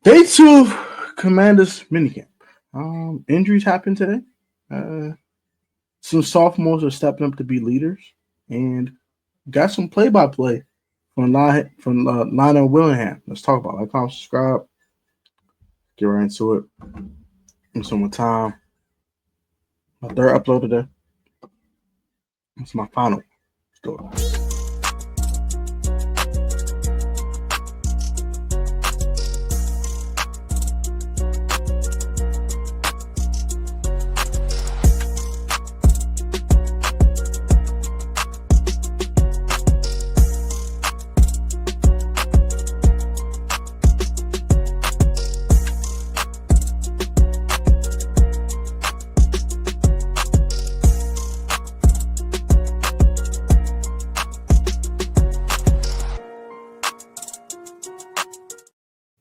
Day two of Commanders minicamp. Injuries happened today. Uh, some sophomores are stepping up to be leaders, and got some play-by-play from Lionel Willingham. Let's talk about it. Like, comment, subscribe, get right into it. And some more time. My third upload today. It's my final story.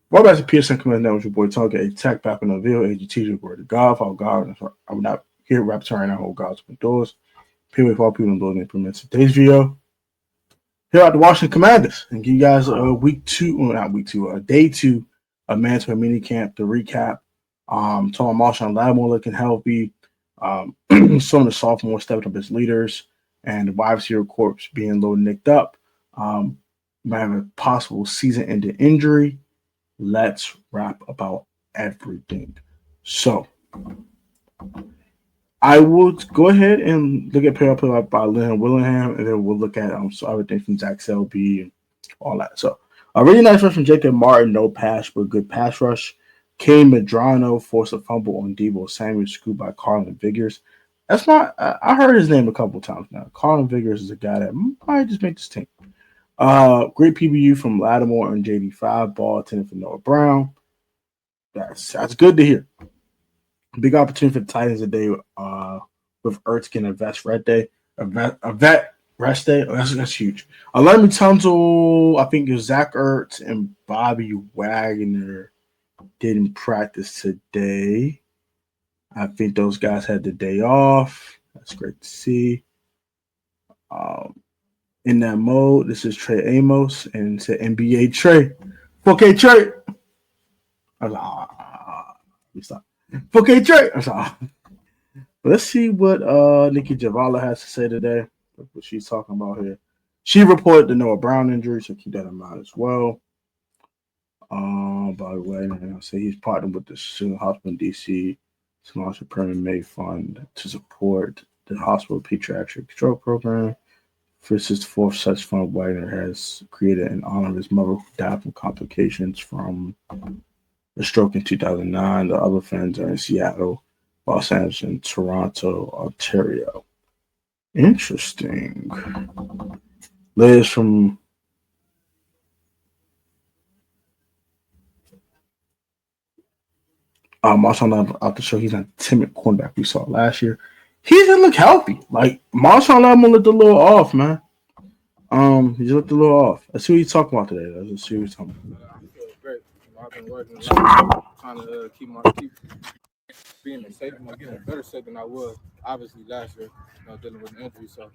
Well, back to PSN Command Network, your boy Target, a tech back in the video, a strategic word of God, for God, I will not hear rap turn and hold God's open doors. Period for all people in the Lord implements. Today's video, here at the Washington Commanders, and give you guys a day two of mandatory mini camp to recap. Talking Marshawn Lattimore looking healthy. Some of the sophomores stepping up as leaders, and the wide receiver corps being a little nicked up. Might have a possible season-ending injury. Let's rap about everything. So, I will go ahead and look at play by Lynn Willingham, and then we'll look at everything from Zach Selby and all that. So, a really nice rush from Jacob Martin, no pass, but good pass rush. Kane Medrano forced a fumble on Debo Samuel, scooped by Carlin Vigors. That's my. I heard his name a couple times now. Carlin Vigors is a guy that might just make this team. Great PBU from Lattimore and JD5. Ball attended for Noah Brown. That's good to hear. Big opportunity for the Titans today with Ertz getting a vet rest day. Oh, that's huge. Let me Tunzel, I think it was Zach Ertz and Bobby Wagner didn't practice today. I think those guys had the day off. That's great to see. In that mode, this is Trey Amos and it's NBA Trey. 4K Trey. I was like, stop. 4K Trey. I was like, let's see what Nikki Javala has to say today. What she's talking about here. She reported the Noah Brown injury, so keep that in mind as well. By the way, I'll say he's partnered with the Civil Hospital in DC, sponsored Permanent May Fund to support the hospital pediatric stroke program. This is the fourth such fund Wagner has created in honor of his mother who died from complications from a stroke in 2009. The other funds are in Seattle, Los Angeles, and Toronto, Ontario. Interesting. Liz from Marshawn out the show. He's a timid cornerback we saw last year. He didn't look healthy. Like Marshawn Lattimore looked a little off, man. He just looked a little off. Let's see what he's talking about today. Let's see what he's talking about. I feel great. I've been working a lot, trying to keep being a safe, getting a better shape than I was obviously last year. Dealing with an injury, so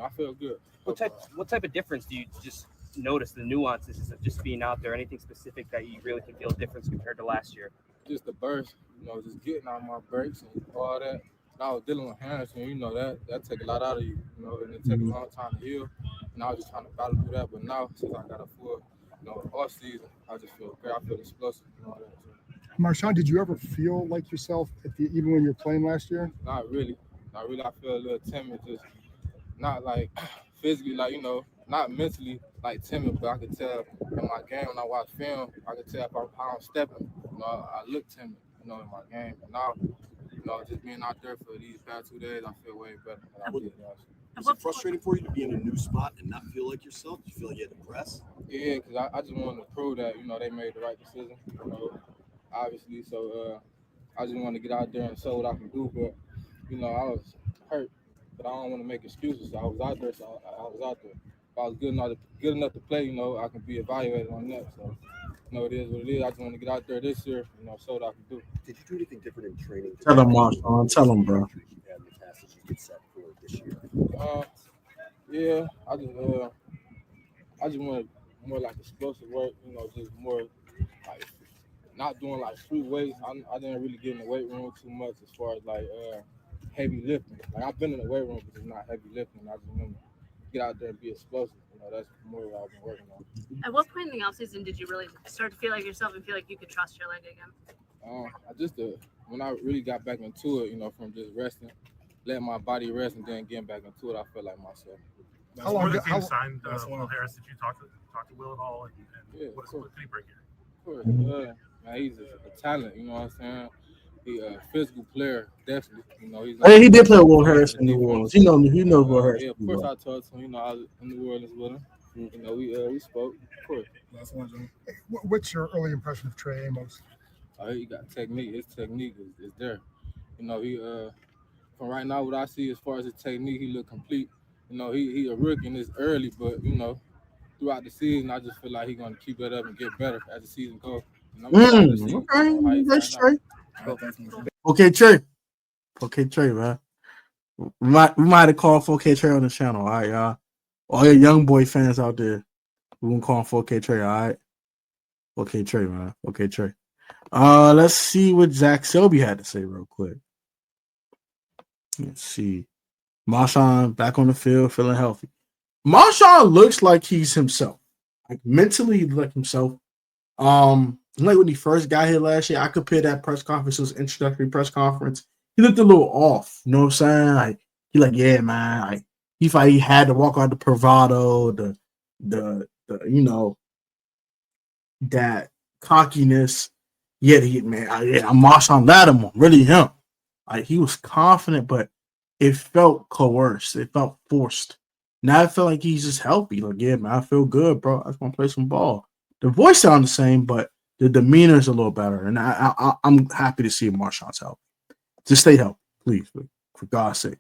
I feel good. What type of difference do you just notice the nuances of just being out there? Anything specific that you really can feel a difference compared to last year? Just the burst, just getting out my breaks and all that. And I was dealing with hamstring, that take a lot out of you, and it take a long time to heal. And I was just trying to battle through that. But now, since I got a full, off season, I just feel great. I feel explosive and all that. So. Marshawn, did you ever feel like yourself even when you were playing last year? Not really. I feel a little timid, just not like physically, not mentally like timid, but I could tell in my game when I watch film, I could tell if I'm stepping. I look timid, in my game. And now, just being out there for these past 2 days, I feel way better than I did last year. Is it frustrating for you to be in a new spot and not feel like yourself? Do you feel like you had to press? Yeah, because I just wanted to prove that, they made the right decision, obviously. So I just wanted to get out there and show what I can do. But, I was hurt, but I don't want to make excuses. So I was out there, so I was out there. If I was good enough to play, I can be evaluated on that. So, it is what it is. I just want to get out there this year, show what I can do. Did you do anything different in training? Tell him, Marshawn. Tell him, bro. Get set for this year. Yeah, I just wanted more like explosive work, just more like not doing like street weights. I didn't really get in the weight room too much as far as like heavy lifting. Like I've been in the weight room, but it's not heavy lifting. I just want to get out there and be explosive. That's more what I've been working on. At what point in the offseason did you really start to feel like yourself and feel like you could trust your leg again? I just when I really got back into it, from just resting, letting my body rest, and then getting back into it, I felt like myself. How long? Before the How, team signed Will Harris, did you talk to Will at all? And Yeah, what did he bring you? of course. Man, he's a talent. You know what I'm saying? He a physical player, definitely. He's Hey, gonna he did play with Will play Harris on in the New Orleans. defense. He knows Will Harris Yeah, of pretty course well. I talked to him. I was in New Orleans with him. We spoke. Of course. what's your early impression of Trey Amos? He got technique. His technique is there. He from right now what I see as far as his technique, he look complete. He a rookie and it's early, but throughout the season, I just feel like he's gonna keep that up and get better as the season goes. And I'm excited to see how he Okay, that's find out. Trey. Okay, Trey. Okay, Trey, man. We might have called 4K Trey on the channel. All right, y'all. All your young boy fans out there, we gonna call him 4K Trey. All right. Okay, Trey, man. Okay, Trey. Let's see what Zach Selby had to say real quick. Let's see. Marshawn back on the field, feeling healthy. Marshawn looks like he's himself. Like mentally, he like himself. Like when he first got here last year, I compared that press conference to his introductory press conference. He looked a little off. You know what I'm saying? Like yeah, man. Like he thought he had to walk out the bravado, the that cockiness. Yeah, I'm Marshawn Lattimore, really him. Like he was confident, but it felt coerced. It felt forced. Now I feel like he's just healthy. Like, yeah, man, I feel good, bro. I just want to play some ball. The voice sounds the same, but the demeanor is a little better. And I'm happy to see Marshawn's healthy. Just stay healthy, please, for God's sake.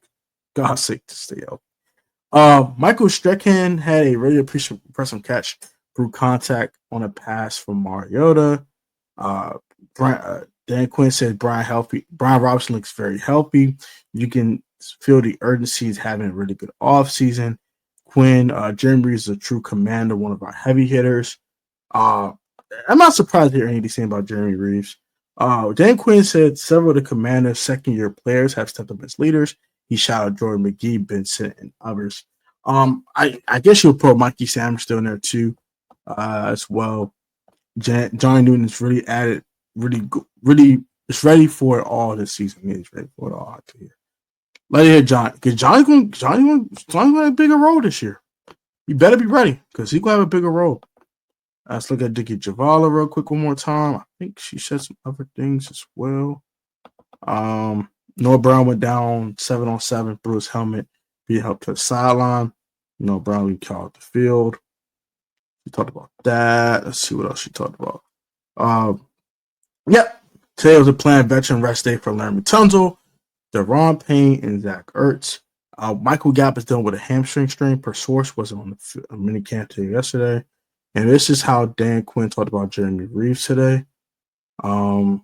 God's sake, to stay healthy. Michael Strahan had a really impressive catch through contact on a pass from Mariota. Dan Quinn said Brian Robinson looks very healthy. You can feel the urgency is having a really good offseason. Quinn, Jeremy Reeves is a true commander, one of our heavy hitters. I'm not surprised to hear anything saying about Jeremy Reeves. Dan Quinn said several of the Commanders' second-year players have stepped up as leaders. He shouted Jordan McGee, Benson, and others. I guess you'll put Mikey Sam still in there too, as well. Johnny Newton is really added, really is ready for it all this season. He's ready for it all out here. Let it hear John, because Johnny going to have a bigger role this year. You better be ready because he's going to have a bigger role. Let's look at Dickie Javala real quick one more time. I think she said some other things as well. Noah Brown went down 7-on-7 through his helmet, being helped to the sideline. Noah Brown we called the field. She talked about that. Let's see what else she talked about. Yep. Today was a planned veteran rest day for Larry Tunzel, Deron Payne, and Zach Ertz. Michael Gallup is dealing with a hamstring strain per source. Wasn't on the mini camp today yesterday. And this is how Dan Quinn talked about Jeremy Reeves today. So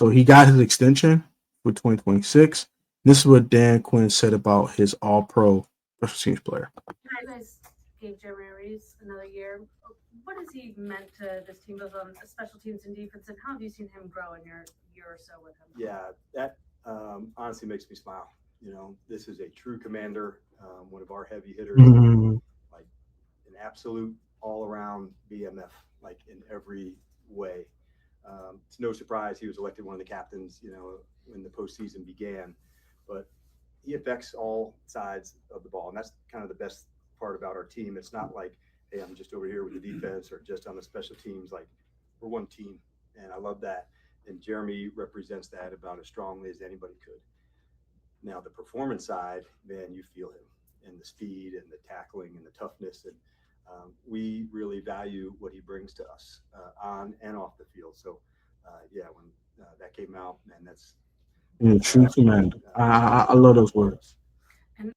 he got his extension for 2026. This is what Dan Quinn said about his all-pro special teams player. You guys gave Jeremy Reeves another year. What has he meant to this team, both on special teams and defense, and how have you seen him grow in your year or so with him? Yeah, that honestly makes me smile. This is a true commander, one of our heavy hitters, like an absolute all-around BMF, like in every way. It's no surprise he was elected one of the captains, when the postseason began. But he affects all sides of the ball, and that's kind of the best part about our team. It's not like, hey, I'm just over here with the defense or just on the special teams. Like, we're one team, and I love that. And Jeremy represents that about as strongly as anybody could. Now, the performance side, man, you feel him, and the speed and the tackling and the toughness. And we really value what he brings to us on and off the field. So, when that came out, man, that's true commander. I love those words. And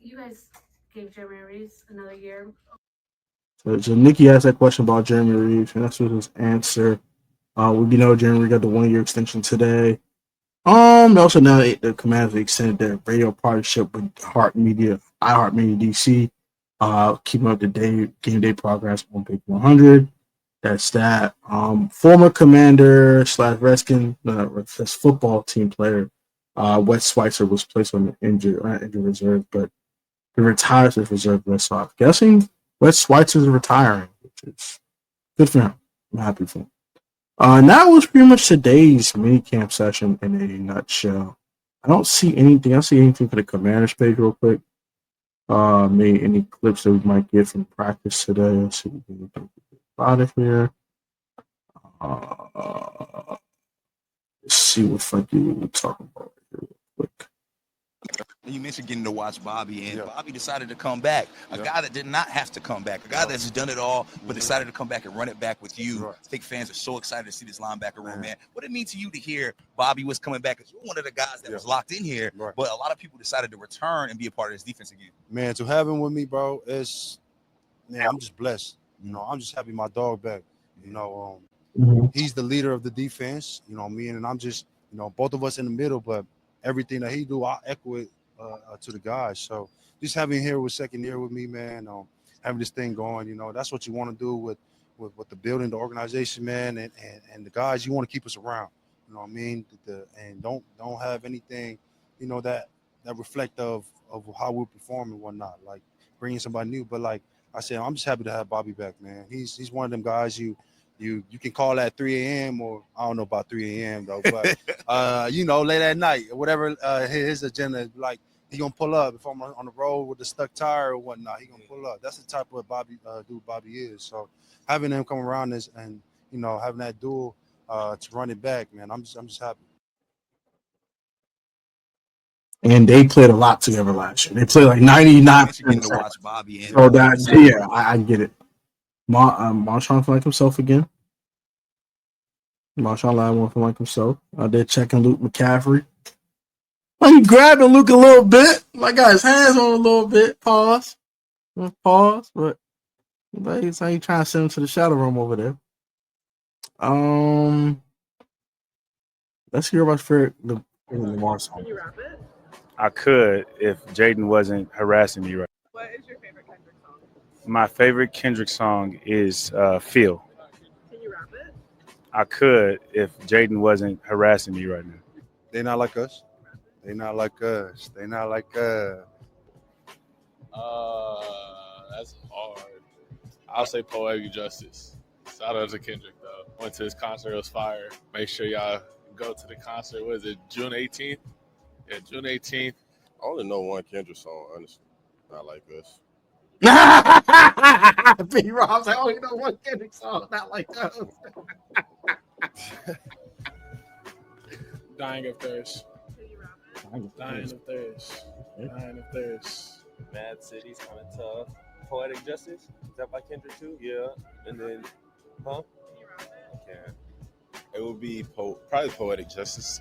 you guys gave Jeremy Reeves another year. So Nikki asked that question about Jeremy Reeves, and that's his answer. Jeremy got the 1-year extension today. Also now the Commanders extended their radio partnership with iHeartMedia DC. Keeping up the game day progress on Big 100. That's that. Former Commander slash Redskin, this football team player, Wes Schweitzer was placed on the injured reserve, but he retires as reserve list. So I'm guessing Wes Schweitzer is retiring, which is good for him. I'm happy for him. And that was pretty much today's mini camp session in a nutshell. I don't see anything. I see anything for the Commanders page real quick. Maybe any clips that we might get from practice today. Let's see anything about it here. Let's see what fucking we're talking about here real quick. You mentioned getting to watch Bobby, and Bobby decided to come back. A guy that did not have to come back. A guy that's done it all, but decided to come back and run it back with you. I think fans are so excited to see this linebacker room, man. What did it mean to you to hear Bobby was coming back? Because you're one of the guys that was locked in here, but a lot of people decided to return and be a part of this defense again. Man, to have him with me, bro, I'm just blessed. I'm just happy my dog back. He's the leader of the defense. Me and I'm just, both of us in the middle, but everything that he do, I echo it to the guys. So just having him here with second year with me, man, having this thing going, that's what you want to do with the building, the organization, man, and the guys. You want to keep us around. You know what I mean? And don't have anything, that reflect of how we perform and whatnot. Like bringing somebody new, but like I said, I'm just happy to have Bobby back, man. He's one of them guys you can call at 3 a.m. or I don't know about 3 a.m. though, but late at night, whatever his agenda is, like he gonna pull up if I'm on the road with the stuck tire or whatnot. He gonna pull up. That's the type of dude Bobby is. So having him come around this and having that duel to run it back, man, I'm just happy. And they played a lot together last year. They played like 99%. To watch Bobby, and so that I get it. Marshawn feel like himself again. Marshawn Lattimore feel like himself. They're checking Luke McCaffrey. He grabbing Luke a little bit. Like got his hands on a little bit. Pause. But he's trying to send him to the shadow room over there. Let's hear about the Lamar song. Can you rap it? I could if Jaden wasn't harassing me right. What is your favorite Kendrick song? My favorite Kendrick song is Feel. Can you rap it? I could if Jaden wasn't harassing me right now. They not like us. They not like us. They not like us. That's hard. I'll say Poetic Justice. Shout out to Kendrick though. Went to his concert, it was fire. Make sure y'all go to the concert. What is it, June 18th? Yeah, June 18th. I only know one Kendrick song, honestly. Not like us. B. Rob's like, I only know one Kendrick song, not like us. Dying of Thirst. Dying of Thirst. Dying of Thirst. Mad City's kind of tough. Poetic Justice? Is that by Kendrick too? Yeah. And then, huh? Okay. It would be probably Poetic Justice.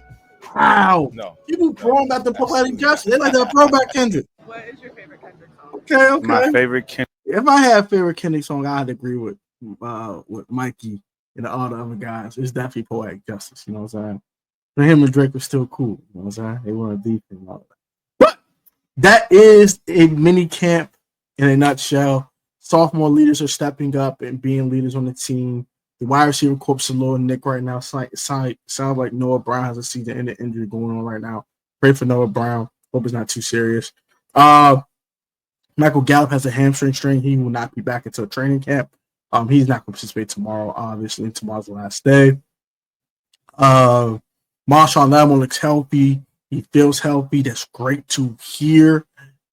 Wow. No. People throwing back the Poetic Justice. They like that throwback Kendrick. What is your favorite Kendrick song? Okay. My favorite Kendrick. If I had a favorite Kendrick song, I'd agree with Mikey and all the other guys. It's definitely Poetic Justice. You know what I'm saying? But him and Drake was still cool. You know what I'm saying? They weren't deep and all that. But that is a mini camp in a nutshell. Sophomore leaders are stepping up and being leaders on the team. The wide receiver corps is a little nick right now. Sounds like Noah Brown has a season-ending injury going on right now. Pray for Noah Brown. Hope it's not too serious. Michael Gallup has a hamstring strain. He will not be back until training camp. He's not going to participate tomorrow, obviously. Tomorrow's the last day. Marshawn Lattimore looks healthy. He feels healthy. That's great to hear.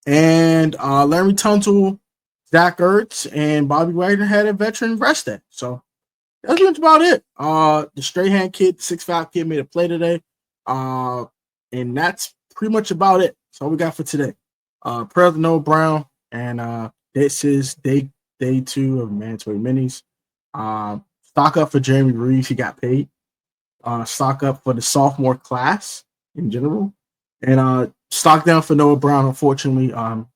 And Larry Tunsil, Zach Ertz, and Bobby Wagner had a veteran rest day. So that's pretty much about it. The straight hand kid, 6'5" kid, made a play today. And that's pretty much about it. That's all we got for today. President Noah Brown, and this is day 2 of Mandatory Minis. Stock up for Jeremy Reeves. He got paid. Stock up for the sophomore class in general. And stock down for Noah Brown. Unfortunately,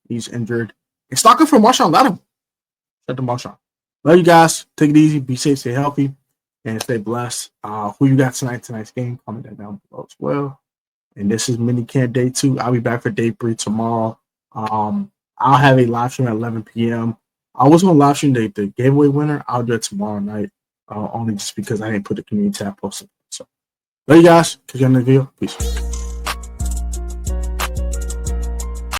he's injured. And stock up for Marshawn Lattimore. Shout out to Marshawn. Love you guys. Take it easy. Be safe. Stay healthy. And stay blessed. Who you got tonight's game? Comment that down below as well. And this is mini camp day 2. I'll be back for day 3 tomorrow. I'll have a live stream at 11 p.m. I was going to live stream the giveaway winner. I'll do it tomorrow night. only just because I didn't put the community tab posted. So, there you guys. Catch you on the video. Peace.